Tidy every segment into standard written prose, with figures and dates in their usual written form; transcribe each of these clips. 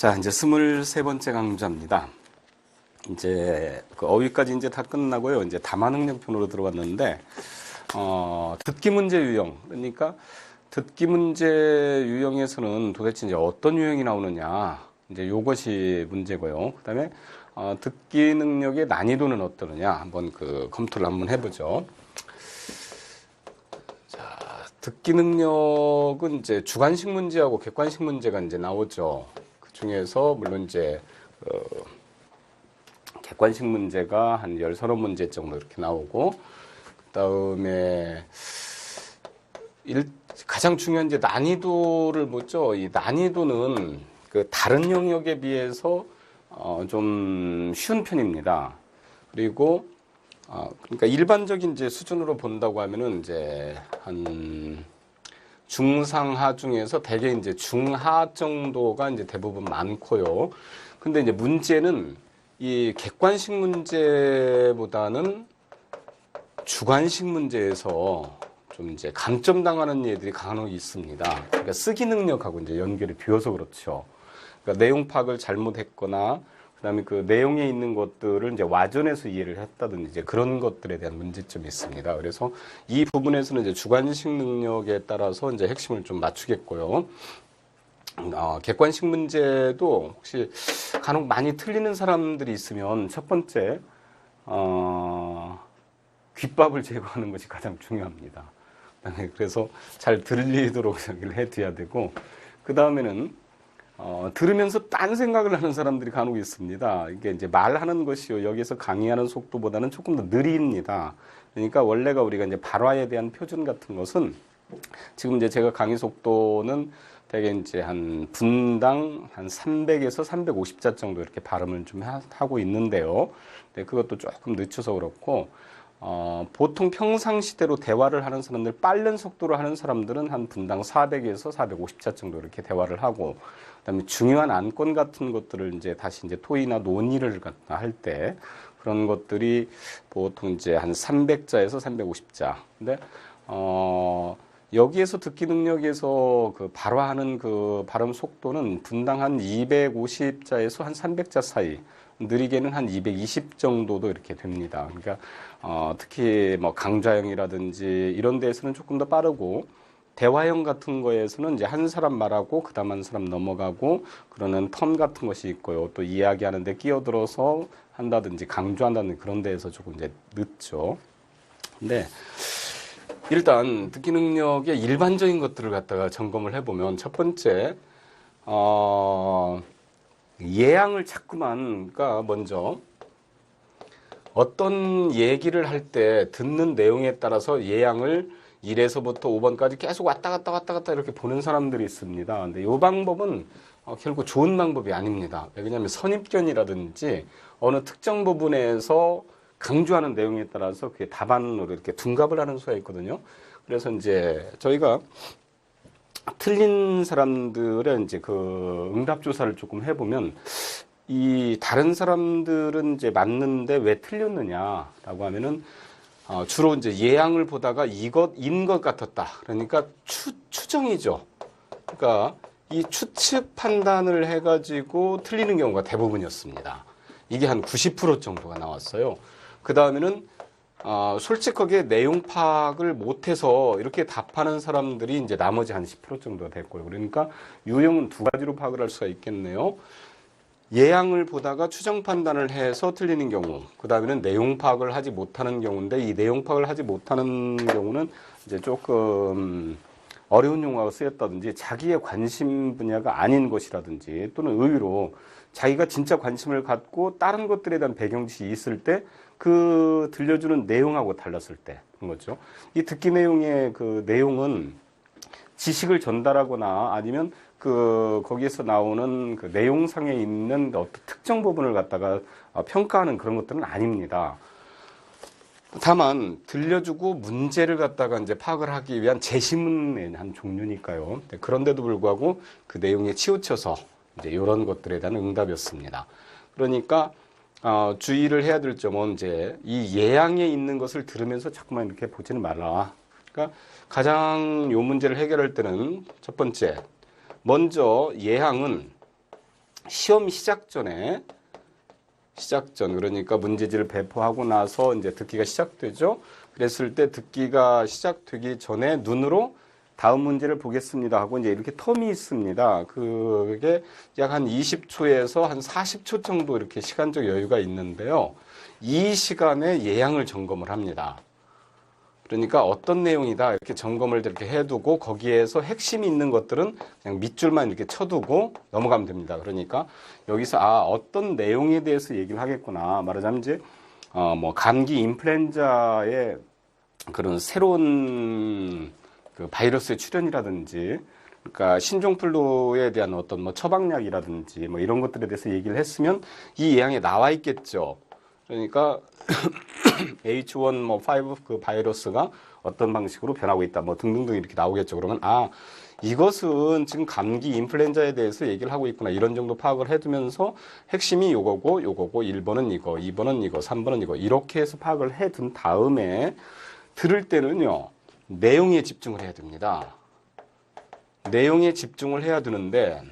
자, 이제 23번째 강좌입니다. 이제 그 어휘까지 이제 다 끝나고요. 이제 담화 능력편으로 들어왔는데, 듣기 문제 유형. 그러니까 듣기 문제 유형에서는 도대체 이제 어떤 유형이 나오느냐. 이제 요것이 문제고요. 그 다음에, 듣기 능력의 난이도는 어떠느냐. 한번 검토를 한번 해보죠. 자, 듣기 능력은 이제 주관식 문제하고 객관식 문제가 이제 나오죠. 그 중에서 물론 이제, 객관식 문제가 한 13문제 정도 이렇게 나오고, 그 다음에, 가장 중요한 이제 난이도를 보죠. 이 난이도는 그 다른 영역에 비해서, 좀 쉬운 편입니다. 그리고, 그러니까 일반적인 이제 수준으로 본다고 하면은 이제 한 중상하 중에서 대개 이제 중하 정도가 이제 대부분 많고요. 근데 이제 문제는 이 객관식 문제보다는 주관식 문제에서 좀 이제 감점당하는 예들이 간혹 있습니다. 그러니까 쓰기 능력하고 이제 연결이 비어서 그렇죠. 그러니까 내용 파악을 잘못했거나 그다음에 그 내용에 있는 것들을 이제 와전해서 이해를 했다든지 이제 그런 것들에 대한 문제점이 있습니다. 그래서 이 부분에서는 이제 주관식 능력에 따라서 이제 핵심을 좀 맞추겠고요. 객관식 문제도 혹시 간혹 많이 틀리는 사람들이 있으면 첫 번째, 귓밥을 제거하는 것이 가장 중요합니다. 그래서 잘 들리도록 여기를 해둬야 되고, 그 다음에는 들으면서 딴 생각을 하는 사람들이 간혹 있습니다. 이게 이제 말하는 것이요. 여기서 강의하는 속도보다는 조금 더 느립니다. 그러니까 원래가 우리가 이제 발화에 대한 표준 같은 것은 지금 이제 제가 강의 속도는 대개 이제 한 분당 한 300에서 350자 정도 이렇게 발음을 좀 하고 있는데요. 네, 그것도 조금 늦춰서 그렇고, 보통 평상시대로 대화를 하는 사람들, 빠른 속도로 하는 사람들은 한 분당 400에서 450자 정도 이렇게 대화를 하고, 그다음에 중요한 안건 같은 것들을 이제 다시 이제 토의나 논의를 할 때 그런 것들이 보통 이제 한 300자에서 350자. 근데 여기에서 듣기 능력에서 그 발화하는 그 발음 속도는 분당 한 250자에서 한 300자 사이, 느리게는 한 220 정도도 이렇게 됩니다. 그러니까 특히 뭐 강좌형이라든지 이런 데에서는 조금 더 빠르고, 대화형 같은 거에서는 이제 한 사람 말하고 그다음 한 사람 넘어가고 그러는 텀 같은 것이 있고요. 또 이야기하는데 끼어들어서 한다든지 강조한다는 그런 데에서 조금 이제 늦죠. 근데 일단 듣기 능력의 일반적인 것들을 갖다가 점검을 해보면 첫 번째, 예양을 자꾸만, 그러니까 먼저 어떤 얘기를 할 때 듣는 내용에 따라서 예양을 1에서부터 5번까지 계속 왔다 갔다 이렇게 보는 사람들이 있습니다. 근데 이 방법은 결국 좋은 방법이 아닙니다. 왜냐하면 선입견이라든지 어느 특정 부분에서 강조하는 내용에 따라서 그게 답안으로 이렇게 둔갑을 하는 수가 있거든요. 그래서 이제 저희가 틀린 사람들의 이제 그 응답 조사를 조금 해보면, 이 다른 사람들은 이제 맞는데 왜 틀렸느냐라고 하면은 주로 이제 예양을 보다가 이것인 것 같았다. 그러니까 추정이죠. 그러니까 이 추측 판단을 해가지고 틀리는 경우가 대부분이었습니다. 이게 한 90% 정도가 나왔어요. 그 다음에는 솔직하게 내용 파악을 못해서 이렇게 답하는 사람들이 이제 나머지 한 10% 정도가 됐고요. 그러니까 유형은 두 가지로 파악을 할 수가 있겠네요. 예양을 보다가 추정 판단을 해서 틀리는 경우, 그 다음에는 내용 파악을 하지 못하는 경우인데, 이 내용 파악을 하지 못하는 경우는 이제 조금 어려운 용어가 쓰였다든지 자기의 관심 분야가 아닌 것이라든지, 또는 의외로 자기가 진짜 관심을 갖고 다른 것들에 대한 배경지식이 있을 때 그 들려주는 내용하고 달랐을 때 그런 거죠. 이 듣기 내용의 그 내용은 지식을 전달하거나 아니면 거기에서 나오는 그 내용상에 있는 어떤 특정 부분을 갖다가 평가하는 그런 것들은 아닙니다. 다만 들려주고 문제를 갖다가 이제 파악을 하기 위한 제시문의 한 종류니까요. 그런데도 불구하고 그 내용에 치우쳐서 이제 이런 것들에 대한 응답이었습니다. 그러니까 주의를 해야 될 점은 이제 이 예양에 있는 것을 들으면서 자꾸만 이렇게 보지는 말라. 그러니까 가장 요 문제를 해결할 때는 첫 번째, 먼저 예양은 시험 시작 전에 그러니까 문제지를 배포하고 나서 이제 듣기가 시작되죠. 그랬을 때 듣기가 시작되기 전에 눈으로 다음 문제를 보겠습니다 하고 이제 이렇게 텀이 있습니다. 그게 약 한 20초에서 한 40초 정도 이렇게 시간적 여유가 있는데요. 이 시간에 예양을 점검을 합니다. 그러니까 어떤 내용이다 이렇게 점검을 이렇게 해두고 거기에서 핵심이 있는 것들은 그냥 밑줄만 이렇게 쳐두고 넘어가면 됩니다. 그러니까 여기서 어떤 내용에 대해서 얘기를 하겠구나. 말하자면 이제 뭐 감기 인플루엔자의 그런 새로운 그 바이러스의 출현이라든지, 그러니까 신종플루에 대한 어떤 뭐 처방약이라든지 뭐 이런 것들에 대해서 얘기를 했으면 이 예양에 나와 있겠죠. 그러니까 H1 5 그 바이러스가 어떤 방식으로 변하고 있다 뭐 등등등 이렇게 나오겠죠. 그러면 이것은 지금 감기 인플루엔자에 대해서 얘기를 하고 있구나 이런 정도 파악을 해두면서 핵심이 요거고 1번은 이거, 2번은 이거, 3번은 이거 이렇게 해서 파악을 해둔 다음에 들을 때는요 내용에 집중을 해야 됩니다. 내용에 집중을 해야 되는데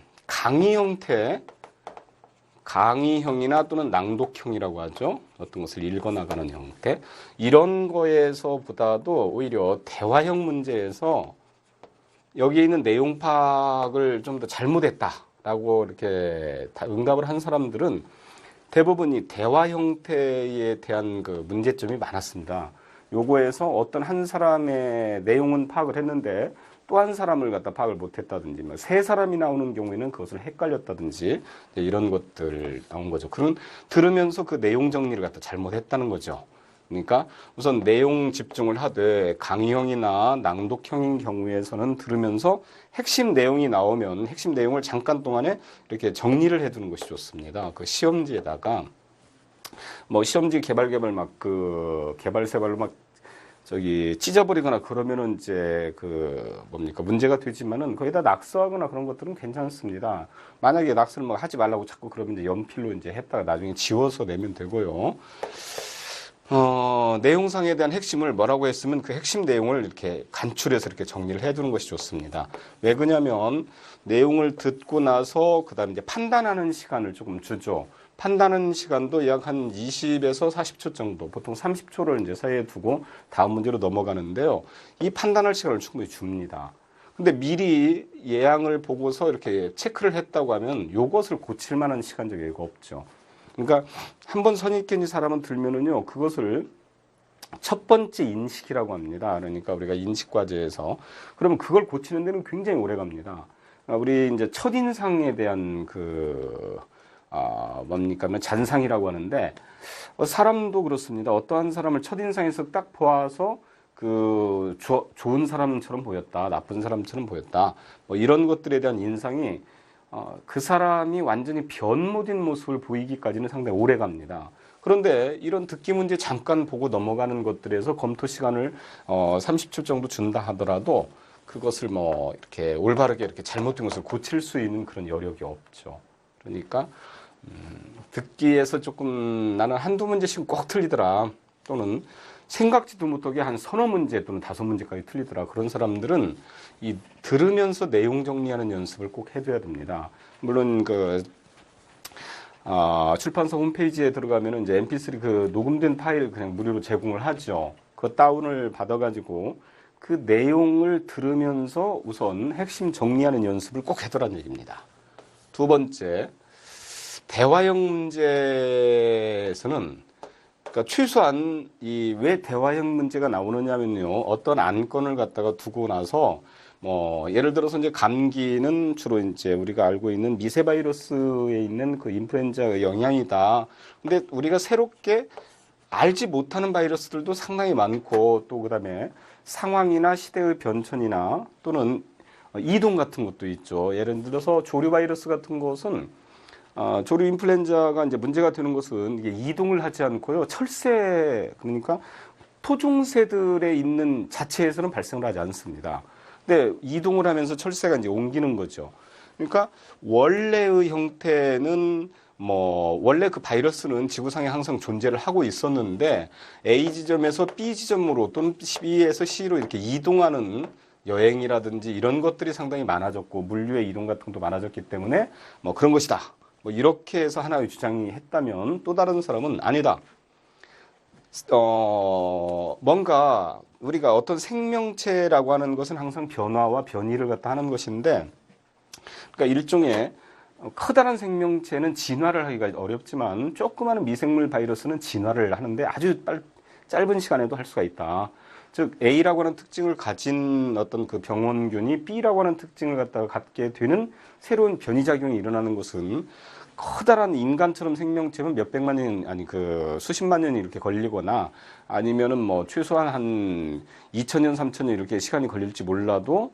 강의형이나 또는 낭독형이라고 하죠. 어떤 것을 읽어나가는 형태. 이런 거에서보다도 오히려 대화형 문제에서 여기에 있는 내용 파악을 좀 더 잘못했다라고 이렇게 응답을 한 사람들은 대부분이 대화 형태에 대한 그 문제점이 많았습니다. 요거에서 어떤 한 사람의 내용은 파악을 했는데 또 한 사람을 갖다 파악을 못했다든지, 뭐 세 사람이 나오는 경우에는 그것을 헷갈렸다든지 이런 것들 나온 거죠. 그런 들으면서 그 내용 정리를 갖다 잘못했다는 거죠. 그러니까 우선 내용 집중을 하되 강의형이나 낭독형인 경우에서는 들으면서 핵심 내용이 나오면 핵심 내용을 잠깐 동안에 이렇게 정리를 해두는 것이 좋습니다. 그 시험지에다가 뭐 시험지 개발 막 그 개발세발로 막 찢어버리거나 그러면은 이제 그 뭡니까 문제가 되지만은 거기다 낙서하거나 그런 것들은 괜찮습니다. 만약에 낙서를 뭐 하지 말라고 자꾸 그러면 이제 연필로 이제 했다가 나중에 지워서 내면 되고요. 내용상에 대한 핵심을 뭐라고 했으면 그 핵심 내용을 이렇게 간추려서 이렇게 정리를 해두는 것이 좋습니다. 왜 그러냐면 내용을 듣고 나서 그다음에 이제 판단하는 시간을 조금 주죠. 판단하는 시간도 약 한 20에서 40초 정도, 보통 30초를 이제 사이에 두고 다음 문제로 넘어가는데요. 이 판단할 시간을 충분히 줍니다. 근데 미리 예양을 보고서 이렇게 체크를 했다고 하면 요것을 고칠 만한 시간적 여유가 없죠. 그러니까 한번 선입견이 사람은 들면은요, 그것을 첫 번째 인식이라고 합니다. 그러니까 우리가 인식과제에서 그러면 그걸 고치는 데는 굉장히 오래 갑니다. 우리 이제 첫인상에 대한 뭡니까? 잔상이라고 하는데, 사람도 그렇습니다. 어떠한 사람을 첫인상에서 딱 보아서 좋은 사람처럼 보였다, 나쁜 사람처럼 보였다, 뭐 이런 것들에 대한 인상이 그 사람이 완전히 변모된 모습을 보이기까지는 상당히 오래 갑니다. 그런데 이런 듣기 문제 잠깐 보고 넘어가는 것들에서 검토 시간을 30초 정도 준다 하더라도 그것을 뭐 이렇게 올바르게 이렇게 잘못된 것을 고칠 수 있는 그런 여력이 없죠. 그러니까 듣기에서 조금 나는 한두 문제씩 꼭 틀리더라, 또는 생각지도 못하게 한 서너 문제 또는 5문제까지 틀리더라, 그런 사람들은 이 들으면서 내용 정리하는 연습을 꼭 해둬야 됩니다. 물론 출판사 홈페이지에 들어가면은 이제 MP3 그 녹음된 파일 그냥 무료로 제공을 하죠. 그 다운을 받아가지고 그 내용을 들으면서 우선 핵심 정리하는 연습을 꼭 해두라는 얘기입니다. 두 번째, 대화형 문제에서는 그러니까 최소한 왜 대화형 문제가 나오느냐면요, 어떤 안건을 갖다가 두고 나서 뭐 예를 들어서 이제 감기는 주로 이제 우리가 알고 있는 미세 바이러스에 있는 그 인플루엔자의 영향이다. 근데 우리가 새롭게 알지 못하는 바이러스들도 상당히 많고, 또 그다음에 상황이나 시대의 변천이나 또는 이동 같은 것도 있죠. 예를 들어서 조류 바이러스 같은 것은 조류 인플루엔자가 이제 문제가 되는 것은 이게 이동을 하지 않고요, 철새, 그러니까 토종새들에 있는 자체에서는 발생을 하지 않습니다. 근데 이동을 하면서 철새가 이제 옮기는 거죠. 그러니까 원래의 형태는 원래 그 바이러스는 지구상에 항상 존재를 하고 있었는데 A 지점에서 B 지점으로 또는 B에서 C로 이렇게 이동하는 여행이라든지 이런 것들이 상당히 많아졌고 물류의 이동 같은 것도 많아졌기 때문에 뭐 그런 것이다, 뭐 이렇게 해서 하나의 주장이 했다면 또 다른 사람은 아니다. 뭔가 우리가 어떤 생명체라고 하는 것은 항상 변화와 변이를 갖다 하는 것인데, 그러니까 일종의 커다란 생명체는 진화를 하기가 어렵지만 조그마한 미생물 바이러스는 진화를 하는데 아주 짧은 시간에도 할 수가 있다. 즉 A라고 하는 특징을 가진 어떤 그 병원균이 B라고 하는 특징을 갖게 되는 새로운 변이작용이 일어나는 것은 커다란 인간처럼 생명체는 몇백만 년, 아니 그 수십만 년이 이렇게 걸리거나 아니면은 뭐 최소한 한 2000년, 3000년 이렇게 시간이 걸릴지 몰라도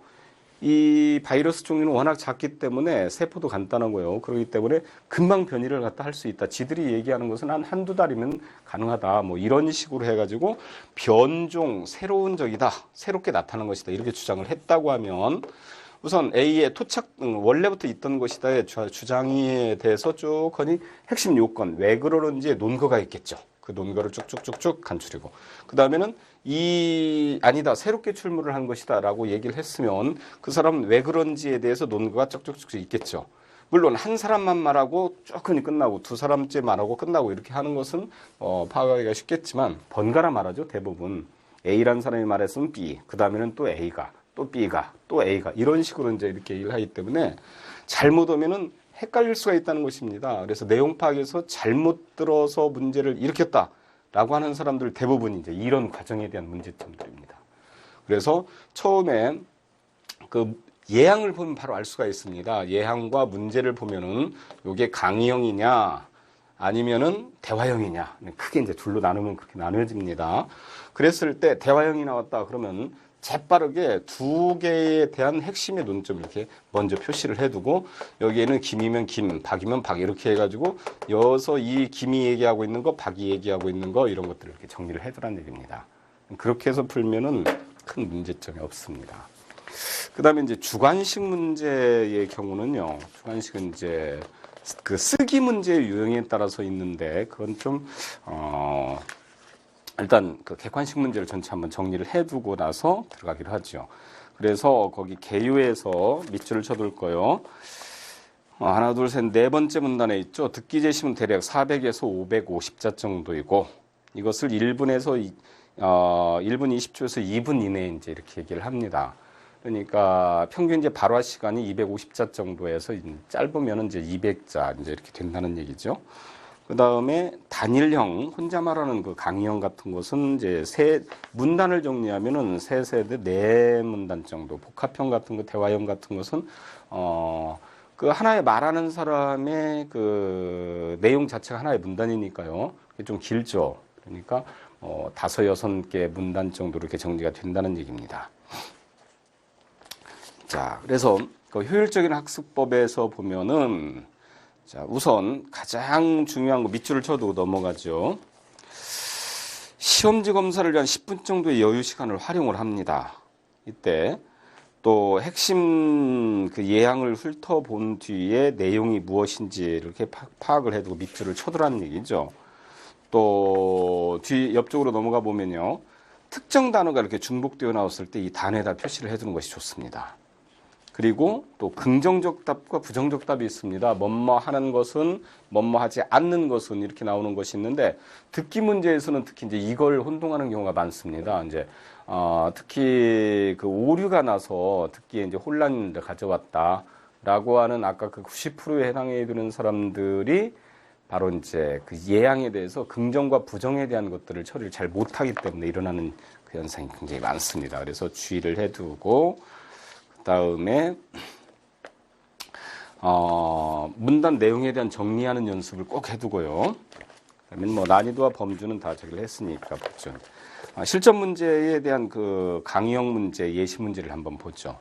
이 바이러스 종류는 워낙 작기 때문에 세포도 간단하고요. 그렇기 때문에 금방 변이를 갖다 할 수 있다. 지들이 얘기하는 것은 한 한두 달이면 가능하다. 뭐 이런 식으로 해가지고 변종, 새로운 적이다. 새롭게 나타난 것이다. 이렇게 주장을 했다고 하면 우선 A의 토착, 원래부터 있던 것이다의 주장에 대해서 쭉 하니 핵심 요건, 왜 그러는지의 논거가 있겠죠. 그 논거를 쭉쭉쭉쭉 간추리고. 그 다음에는 아니다, 새롭게 출몰을 한 것이다 라고 얘기를 했으면 그 사람은 왜 그런지에 대해서 논거가 쭉쭉쭉 있겠죠. 물론 한 사람만 말하고 쭉 하니 끝나고 두 사람째 말하고 끝나고 이렇게 하는 것은 파악하기가 쉽겠지만 번갈아 말하죠. 대부분. A라는 사람이 말했으면 B, 그 다음에는 또 A가, 또 B가, 또 A가 이런 식으로 이제 이렇게 얘기를 하기 때문에 잘못 오면은 헷갈릴 수가 있다는 것입니다. 그래서 내용 파악에서 잘못 들어서 문제를 일으켰다라고 하는 사람들 대부분이 이제 이런 과정에 대한 문제점들입니다. 그래서 처음에 그 예항을 보면 바로 알 수가 있습니다. 예항과 문제를 보면은 이게 강의형이냐 아니면은 대화형이냐 크게 이제 둘로 나누면 그렇게 나눠집니다. 그랬을 때 대화형이 나왔다 그러면 재빠르게 두 개에 대한 핵심의 논점 이렇게 먼저 표시를 해두고 여기에는 김이면 김, 박이면 박 이렇게 해가지고 여기서 이 김이 얘기하고 있는 거, 박이 얘기하고 있는 거 이런 것들을 이렇게 정리를 해두라는 얘기입니다. 그렇게 해서 풀면은 큰 문제점이 없습니다. 그 다음에 이제 주관식 문제의 경우는요, 주관식은 이제 그 쓰기 문제의 유형에 따라서 있는데 그건 좀 일단 그 객관식 문제를 전체 한번 정리를 해두고 나서 들어가기로 하죠. 그래서 거기 개요에서 밑줄을 쳐둘 거요. 하나, 둘, 셋, 네 번째 문단에 있죠. 듣기 제시문 대략 400에서 550자 정도이고 이것을 1분에서 1분 20초에서 2분 이내에 이제 이렇게 얘기를 합니다. 그러니까 평균 이제 발화 시간이 250자 정도에서 짧으면 이제 200자 이제 이렇게 된다는 얘기죠. 그 다음에 단일형, 혼자 말하는 그 강의형 같은 것은 이제 문단을 정리하면은 세 세대 네 문단 정도, 복합형 같은 거, 대화형 같은 것은, 그 하나의 말하는 사람의 그 내용 자체가 하나의 문단이니까요. 그게 좀 길죠. 그러니까, 5, 6개 문단 정도로 이렇게 정리가 된다는 얘기입니다. 자, 그래서 그 효율적인 학습법에서 보면은 자, 우선 가장 중요한 거 밑줄을 쳐두고 넘어가죠. 시험지 검사를 위한 10분 정도의 여유 시간을 활용을 합니다. 이때 또 핵심 그 예항을 훑어본 뒤에 내용이 무엇인지 이렇게 파악을 해두고 밑줄을 쳐두라는 얘기죠. 또 옆쪽으로 넘어가 보면요. 특정 단어가 이렇게 중복되어 나왔을 때 이 단어에다 표시를 해두는 것이 좋습니다. 그리고 또 긍정적 답과 부정적 답이 있습니다. 뭐뭐 하는 것은, 뭐뭐 하지 않는 것은 이렇게 나오는 것이 있는데 듣기 문제에서는 특히 이제 이걸 혼동하는 경우가 많습니다. 이제 특히 그 오류가 나서 듣기에 이제 혼란을 가져왔다라고 하는 아까 그 90%에 해당해 드는 사람들이 바로 이제 그 예항에 대해서 긍정과 부정에 대한 것들을 처리를 잘 못하기 때문에 일어나는 그 현상이 굉장히 많습니다. 그래서 주의를 해두고 다음에 문단 내용에 대한 정리하는 연습을 꼭 해두고요. 그다음에 뭐 난이도와 범주는 다 저기를 했으니까 보죠. 실전 문제에 대한 그 강의형 문제, 예시 문제를 한번 보죠.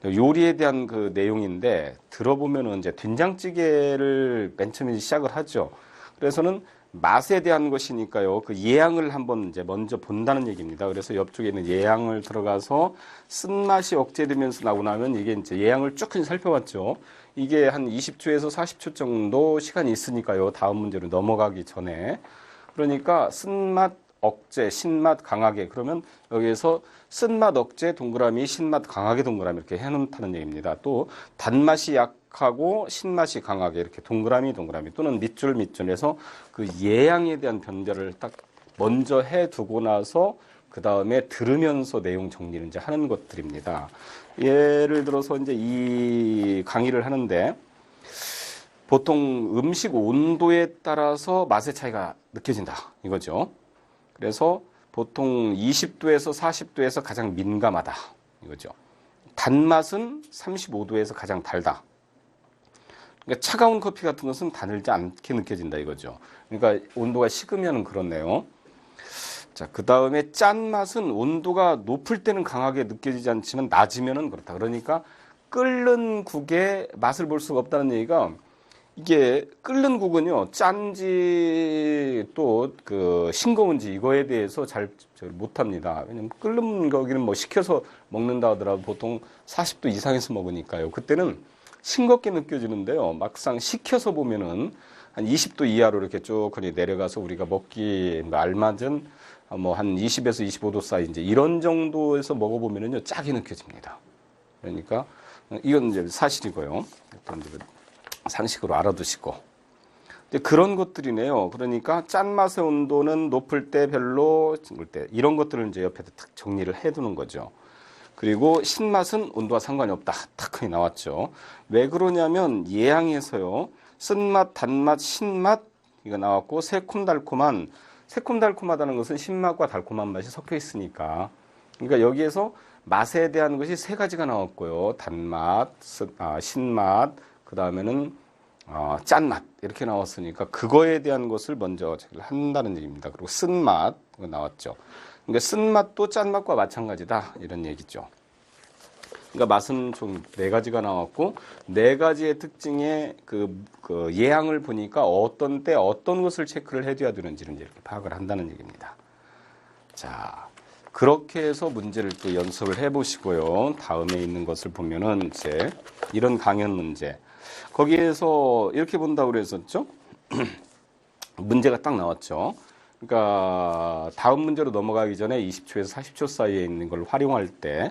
요리에 대한 그 내용인데 들어보면은 이제 된장찌개를 맨 처음에 시작을 하죠. 그래서는 맛에 대한 것이니까요. 그 예항을 한번 이제 먼저 본다는 얘기입니다. 그래서 옆쪽에 있는 예항을 들어가서 쓴맛이 억제되면서 나오고 나면 이게 이제 예항을 쭉 살펴봤죠. 이게 한 20초에서 40초 정도 시간이 있으니까요. 다음 문제로 넘어가기 전에. 그러니까 쓴맛 억제, 신맛 강하게. 그러면 여기에서 쓴맛 억제 동그라미, 신맛 강하게 동그라미 이렇게 해놓다는 얘기입니다. 또 단맛이 약 약하고 신맛이 강하게 이렇게 동그라미 또는 밑줄에서 그 예양에 대한 변별을 딱 먼저 해두고 나서 그 다음에 들으면서 내용 정리를 이제 하는 것들입니다. 예를 들어서 이제 이 강의를 하는데 보통 음식 온도에 따라서 맛의 차이가 느껴진다 이거죠. 그래서 보통 20도에서 40도에서 가장 민감하다 이거죠. 단맛은 35도에서 가장 달다. 그러니까 차가운 커피 같은 것은 달지 않게 느껴진다 이거죠. 그러니까 온도가 식으면 그렇네요. 자, 그 다음에 짠맛은 온도가 높을 때는 강하게 느껴지지 않지만 낮으면 그렇다. 그러니까 끓는 국의 맛을 볼 수가 없다는 얘기가 이게 끓는 국은요 짠지 또 그 싱거운지 이거에 대해서 잘 못합니다. 왜냐면 끓는 거기는 뭐 식혀서 먹는다 하더라도 보통 40도 이상에서 먹으니까요. 그때는 싱겁게 느껴지는데요. 막상 식혀서 보면은 한 20도 이하로 이렇게 쭉 내려가서 우리가 먹기 알맞은 뭐 한 20에서 25도 사이 이제 이런 정도에서 먹어보면은요 짜게 느껴집니다. 그러니까 이건 이제 사실이고요. 상식으로 알아두시고. 그런 것들이네요. 그러니까 짠맛의 온도는 높을 때 별로 징글 때 이런 것들을 이제 옆에 탁 정리를 해두는 거죠. 그리고 신맛은 온도와 상관이 없다. 탁 나왔죠. 왜 그러냐면 예양에서요. 쓴맛, 단맛, 신맛 이거 나왔고 새콤달콤하다는 것은 신맛과 달콤한 맛이 섞여 있으니까. 그러니까 여기에서 맛에 대한 것이 세 가지가 나왔고요. 단맛, 신맛, 그 다음에는 짠맛 이렇게 나왔으니까 그거에 대한 것을 먼저 한다는 얘기입니다. 그리고 쓴맛 나왔죠. 그러니까 쓴맛도 짠맛과 마찬가지다 이런 얘기죠. 그러니까 맛은 총 네 가지가 나왔고 네 가지의 특징의 그 예양을 보니까 어떤 때 어떤 것을 체크를 해둬야 되는지를 이렇게 파악을 한다는 얘기입니다. 자, 그렇게 해서 문제를 또 연습을 해보시고요. 다음에 있는 것을 보면은 이제 이런 강연 문제. 거기에서 이렇게 본다고 그랬었죠. 문제가 딱 나왔죠. 그러니까 다음 문제로 넘어가기 전에 20초에서 40초 사이에 있는 걸 활용할 때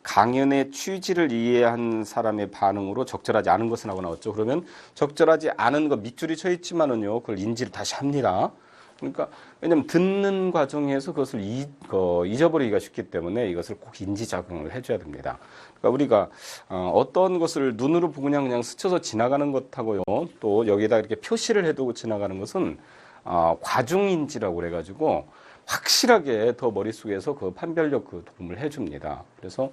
강연의 취지를 이해한 사람의 반응으로 적절하지 않은 것은 하고 나왔죠. 그러면 적절하지 않은 거 밑줄이 쳐 있지만은요, 그걸 인지를 다시 합니다. 그러니까 왜냐면 듣는 과정에서 그것을 잊어버리기가 쉽기 때문에 이것을 꼭 인지작용을 해줘야 됩니다. 그러니까 우리가 어떤 것을 눈으로 보고 그냥 스쳐서 지나가는 것하고요, 또 여기다 이렇게 표시를 해두고 지나가는 것은 과중인지라고 그래가지고 확실하게 더 머릿속에서 그 판별력 그 도움을 해줍니다. 그래서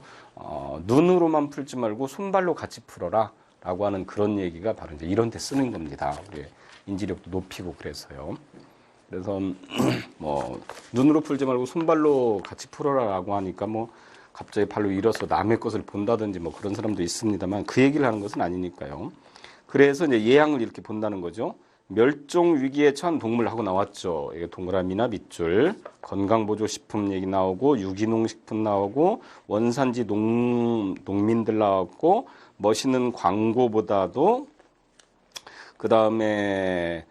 눈으로만 풀지 말고 손발로 같이 풀어라 라고 하는 그런 얘기가 바로 이제 이런 데 쓰는 겁니다. 우리 인지력도 높이고 그래서요. 그래서 뭐 눈으로 풀지 말고 손발로 같이 풀어라라고 하니까 뭐 갑자기 발로 일어서 남의 것을 본다든지 뭐 그런 사람도 있습니다만 그 얘기를 하는 것은 아니니까요. 그래서 이제 예양을 이렇게 본다는 거죠. 멸종 위기에 처한 동물하고 나왔죠. 이게 동그라미나 밑줄, 건강보조식품 얘기 나오고 유기농식품 나오고 원산지 농민들 나왔고 멋있는 광고보다도 그 다음에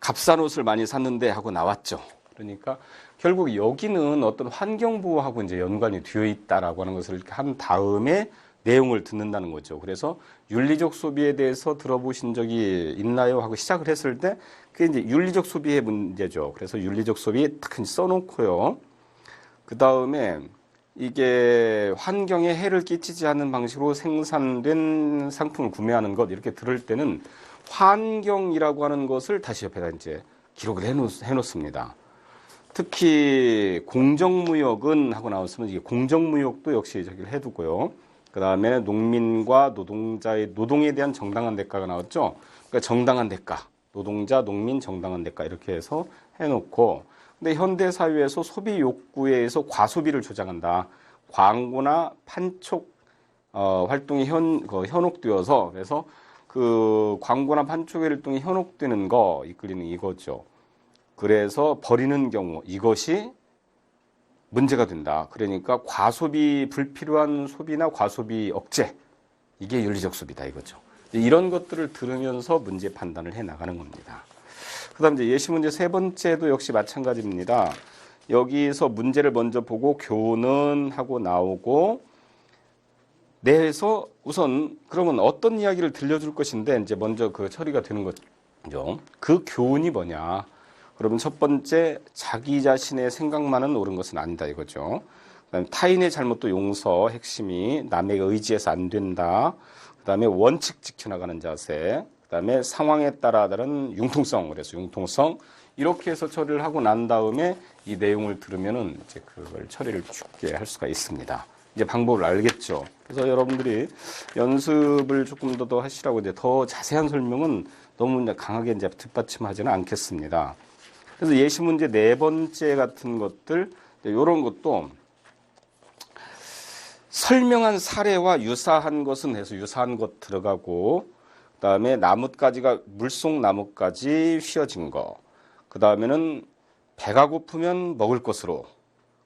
값싼 옷을 많이 샀는데 하고 나왔죠. 그러니까 결국 여기는 어떤 환경보호하고 이제 연관이 되어 있다라고 하는 것을 이렇게 한 다음에 내용을 듣는다는 거죠. 그래서 윤리적 소비에 대해서 들어보신 적이 있나요? 하고 시작을 했을 때 그게 이제 윤리적 소비의 문제죠. 그래서 윤리적 소비 딱 써놓고요. 그 다음에 이게 환경에 해를 끼치지 않는 방식으로 생산된 상품을 구매하는 것 이렇게 들을 때는 환경이라고 하는 것을 다시 옆에다 이제 기록을 해놓습니다. 특히 공정무역은 하고 나왔으면 이게 공정무역도 역시 저기를 해두고요. 그 다음에 농민과 노동에 대한 정당한 대가가 나왔죠. 그러니까 정당한 대가, 노동자, 농민, 정당한 대가 이렇게 해서 해놓고, 근데 현대 사회에서 소비 욕구에 의해서 과소비를 조장한다. 광고나 판촉 활동이 현혹되어서 그래서 그 광고나 판촉 활동이 현혹되는 거 이끌리는 이거죠. 그래서 버리는 경우 이것이 문제가 된다. 그러니까 과소비, 불필요한 소비나 과소비 억제 이게 윤리적 소비다 이거죠. 이런 것들을 들으면서 문제 판단을 해 나가는 겁니다. 그다음 이제 예시 문제 세 번째도 역시 마찬가지입니다. 여기서 문제를 먼저 보고 교훈은 하고 나오고 내에서 우선 그러면 어떤 이야기를 들려줄 것인데 이제 먼저 그 처리가 되는 거죠. 그 교훈이 뭐냐? 그러면 첫 번째 자기 자신의 생각만은 옳은 것은 아니다 이거죠. 그다음에 타인의 잘못도 용서, 핵심이 남의 의지에서 안 된다. 그다음에 원칙 지켜나가는 자세. 그다음에 상황에 따라 다른 융통성, 그래서 융통성 이렇게 해서 처리를 하고 난 다음에 이 내용을 들으면은 이제 그걸 처리를 쉽게 할 수가 있습니다. 이제 방법을 알겠죠. 그래서 여러분들이 연습을 조금 더 하시라고 이제 더 자세한 설명은 너무 이제 강하게 이제 뒷받침하지는 않겠습니다. 그래서 예시 문제 네 번째 같은 것들 이런 것도 설명한 사례와 유사한 것은 해서 유사한 것 들어가고 그다음에 나뭇가지가 물속 나뭇가지 휘어진 거. 그다음에는 배가 고프면 먹을 것으로.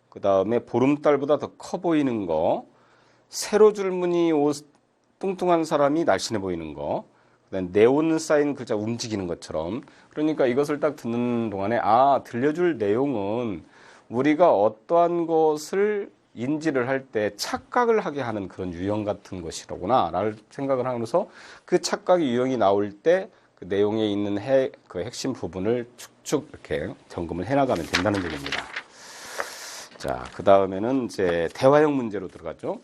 그다음에 보름달보다 더 커 보이는 거. 세로 줄무늬 옷 뚱뚱한 사람이 날씬해 보이는 거. 그다음에 네온 사인 글자 움직이는 것처럼. 그러니까 이것을 딱 듣는 동안에 들려줄 내용은 우리가 어떠한 것을 인지를 할 때 착각을 하게 하는 그런 유형 같은 것이로구나 라는 생각을 하면서 그 착각의 유형이 나올 때 그 내용에 있는 그 핵심 부분을 축축 이렇게 점검을 해나가면 된다는 얘기입니다. 자, 그 다음에는 이제 대화형 문제로 들어가죠.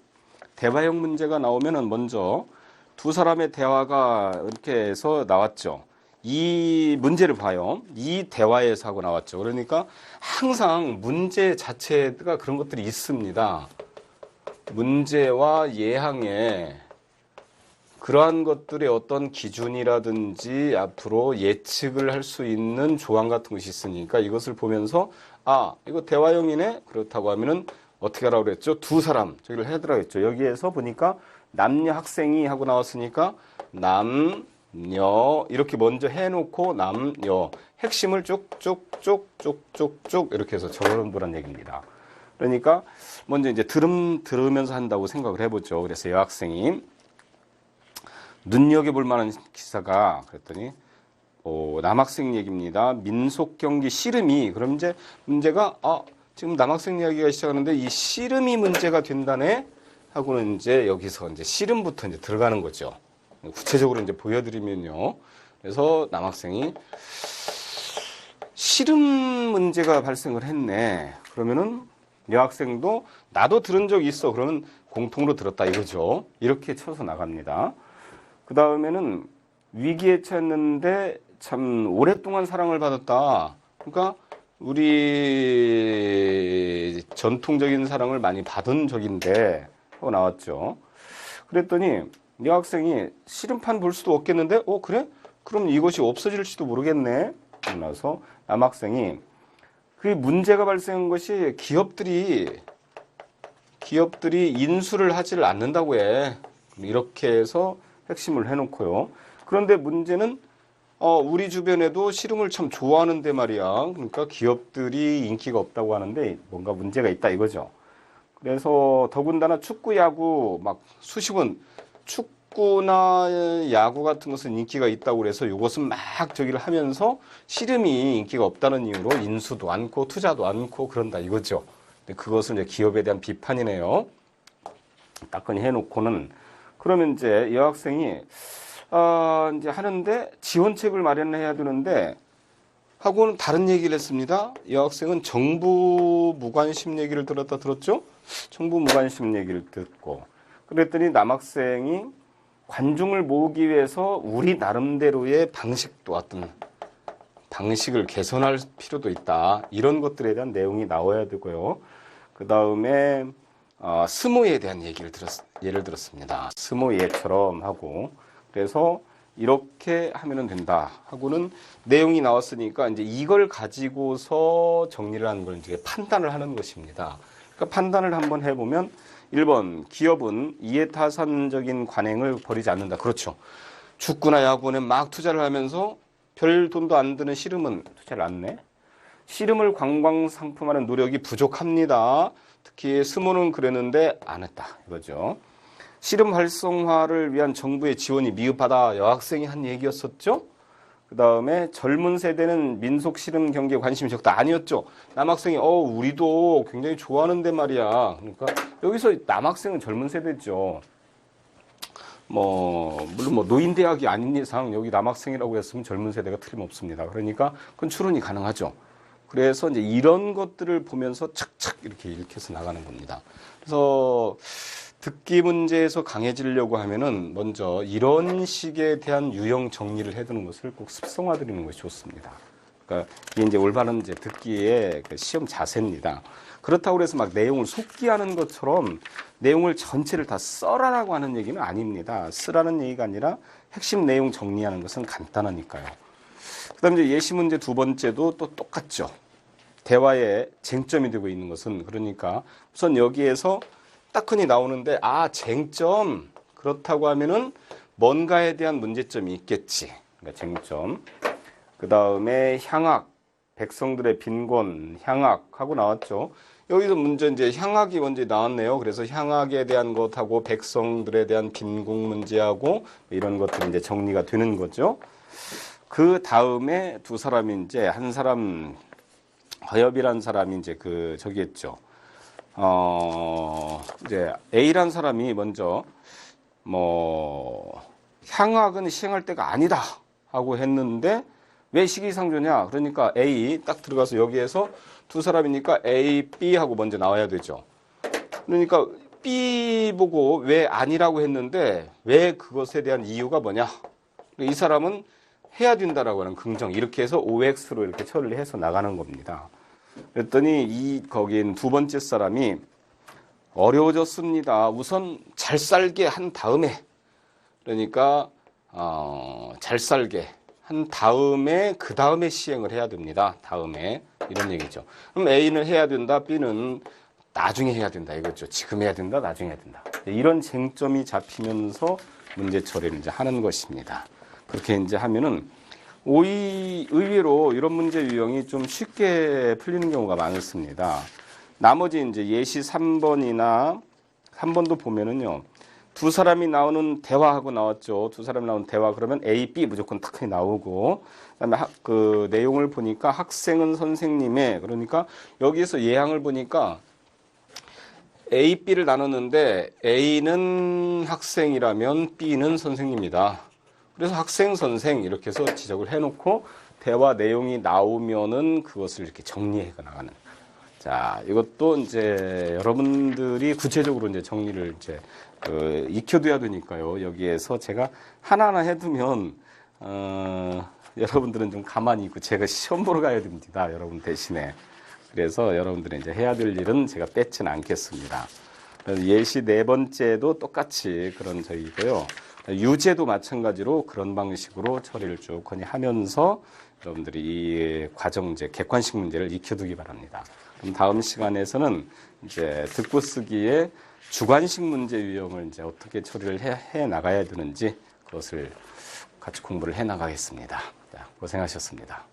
대화형 문제가 나오면은 먼저 두 사람의 대화가 이렇게 해서 나왔죠. 이 문제를 봐요. 이 대화에서 하고 나왔죠. 그러니까 항상 문제 자체가 그런 것들이 있습니다. 문제와 예항에 그러한 것들의 어떤 기준이라든지 앞으로 예측을 할 수 있는 조항 같은 것이 있으니까 이것을 보면서 이거 대화형이네? 그렇다고 하면은 어떻게 하라고 그랬죠? 두 사람, 저기를 해더라고 했죠. 여기에서 보니까 남녀 학생이 하고 나왔으니까 남녀 이렇게 먼저 해놓고 남녀 핵심을 쭉쭉쭉쭉쭉쭉 이렇게 해서 적어놓으란 얘기입니다. 그러니까 먼저 이제 들으면서 한다고 생각을 해보죠. 그래서 여학생이 눈여겨볼 만한 기사가 그랬더니 남학생 얘기입니다. 민속 경기 씨름이 그럼 이제 문제가 지금 남학생 이야기가 시작하는데 이 씨름이 문제가 된다네 하고는 이제 여기서 이제 씨름부터 이제 들어가는 거죠. 구체적으로 이제 보여드리면요. 그래서 남학생이 씨름 문제가 발생을 했네. 그러면은 여학생도 나도 들은 적이 있어. 그러면 공통으로 들었다 이거죠. 이렇게 쳐서 나갑니다. 그 다음에는 위기에 처했는데 참 오랫동안 사랑을 받았다. 그러니까 우리 전통적인 사랑을 많이 받은 적인데 하고 나왔죠. 그랬더니 여학생이 씨름판 볼 수도 없겠는데 그래? 그럼 이것이 없어질지도 모르겠네. 그러고 나서 남학생이 그 문제가 발생한 것이 기업들이 인수를 하지를 않는다고 해. 이렇게 해서 핵심을 해놓고요. 그런데 문제는 우리 주변에도 씨름을 참 좋아하는데 말이야. 그러니까 기업들이 인기가 없다고 하는데 뭔가 문제가 있다 이거죠. 그래서 더군다나 축구, 야구 막 수십원 축구나 야구 같은 것은 인기가 있다고 그래서 이것은 막 저기를 하면서 씨름이 인기가 없다는 이유로 인수도 않고 투자도 않고 그런다 이거죠. 근데 그것은 이제 기업에 대한 비판이네요. 따끈히 해놓고는 그러면 이제 여학생이 이제 하는데 지원책을 마련해야 되는데 하고는 다른 얘기를 했습니다. 여학생은 정부 무관심 얘기를 들었죠? 정부 무관심 얘기를 듣고 그랬더니 남학생이 관중을 모으기 위해서 우리 나름대로의 방식도 어떤 방식을 개선할 필요도 있다. 이런 것들에 대한 내용이 나와야 되고요. 그 다음에 스모에 대한 예를 들었습니다. 스모예처럼 하고 그래서 이렇게 하면 된다 하고는 내용이 나왔으니까 이제 이걸 가지고서 정리를 하는 걸 이제 판단을 하는 것입니다. 그러니까 판단을 한번 해보면 1번 기업은 이해타산적인 관행을 벌이지 않는다. 그렇죠. 축구나 야구는 막 투자를 하면서 별 돈도 안 드는 씨름은 투자를 안 내. 씨름을 관광 상품화하는 노력이 부족합니다. 특히 스모는 그랬는데 안 했다 이거죠. 씨름 활성화를 위한 정부의 지원이 미흡하다. 여학생이 한 얘기였었죠. 그 다음에 젊은 세대는 민속 씨름 경기에 관심이 적다. 아니었죠. 남학생이 우리도 굉장히 좋아하는데 말이야. 그러니까 여기서 남학생은 젊은 세대죠. 물론 노인대학이 아닌 이상 여기 남학생이라고 했으면 젊은 세대가 틀림없습니다. 그러니까 그건 추론이 가능하죠. 그래서 이제 이런 것들을 보면서 착착 이렇게 읽혀서 나가는 겁니다. 그래서 듣기 문제에서 강해지려고 하면은 먼저 이런 식에 대한 유형 정리를 해두는 것을 꼭 습성화드리는 것이 좋습니다. 그러니까 이게 이제 올바른 이제 듣기의 그 시험 자세입니다. 그렇다고 해서 막 내용을 속기하는 것처럼 내용을 전체를 다 써라라고 하는 얘기는 아닙니다. 쓰라는 얘기가 아니라 핵심 내용 정리하는 것은 간단하니까요. 그다음에 이제 예시 문제 두 번째도 또 똑같죠. 대화에 쟁점이 되고 있는 것은 그러니까 우선 여기에서 딱 흔히 나오는데 쟁점 그렇다고 하면은 뭔가에 대한 문제점이 있겠지. 그러니까 쟁점. 그다음에 향악 백성들의 빈곤 향악하고 나왔죠. 여기서 문제 이제 향악이 먼저 나왔네요. 그래서 향악에 대한 것하고 백성들에 대한 빈곤 문제하고 이런 것들이 이제 정리가 되는 거죠. 그 다음에 두 사람이 이제 한 사람 허엽이란 사람이 이제 저기였죠. 이제 A란 사람이 먼저 향악은 시행할 때가 아니다 하고 했는데 왜 시기상조냐? 그러니까 A 딱 들어가서 여기에서 두 사람이니까 A, B 하고 먼저 나와야 되죠. 그러니까 B 보고 왜 아니라고 했는데 왜 그것에 대한 이유가 뭐냐? 이 사람은 해야 된다라고 하는 긍정 이렇게 해서 OX로 이렇게 처리를 해서 나가는 겁니다. 그랬더니 거긴 두 번째 사람이 어려워졌습니다. 우선 잘 살게 한 다음에 그러니까 잘 살게 한 다음에 그 다음에 시행을 해야 됩니다. 다음에 이런 얘기죠. 그럼 A는 해야 된다, B는 나중에 해야 된다 이거죠. 지금 해야 된다, 나중에 해야 된다. 이런 쟁점이 잡히면서 문제 처리를 이제 하는 것입니다. 그렇게 이제 하면은 의외로 이런 문제 유형이 좀 쉽게 풀리는 경우가 많습니다. 나머지 이제 예시 3번이나 3번도 보면은요. 두 사람이 나오는 대화하고 나왔죠. 두 사람이 나오는 대화 그러면 A, B 무조건 탁 나오고 그다음에 그 내용을 보니까 학생은 선생님의 그러니까 여기에서 예항을 보니까 A, B를 나눴는데 A는 학생이라면 B는 선생님이다. 그래서 학생, 선생 이렇게 해서 지적을 해놓고 대화 내용이 나오면은 그것을 이렇게 정리해 나가는. 자, 이것도 이제 여러분들이 구체적으로 이제 정리를 이제 익혀둬야 되니까요. 여기에서 제가 하나하나 해두면 여러분들은 좀 가만히 있고 제가 시험 보러 가야 됩니다. 여러분 대신에. 그래서 여러분들이 이제 해야 될 일은 제가 뺏지는 않겠습니다. 예시 네 번째도 똑같이 그런 저기고요. 유제도 마찬가지로 그런 방식으로 처리를 쭉 하면서 여러분들이 이 과정 이제 객관식 문제를 익혀두기 바랍니다. 그럼 다음 시간에서는 이제 듣고 쓰기의 주관식 문제 유형을 이제 어떻게 처리를 해 나가야 되는지 그것을 같이 공부를 해 나가겠습니다. 고생하셨습니다.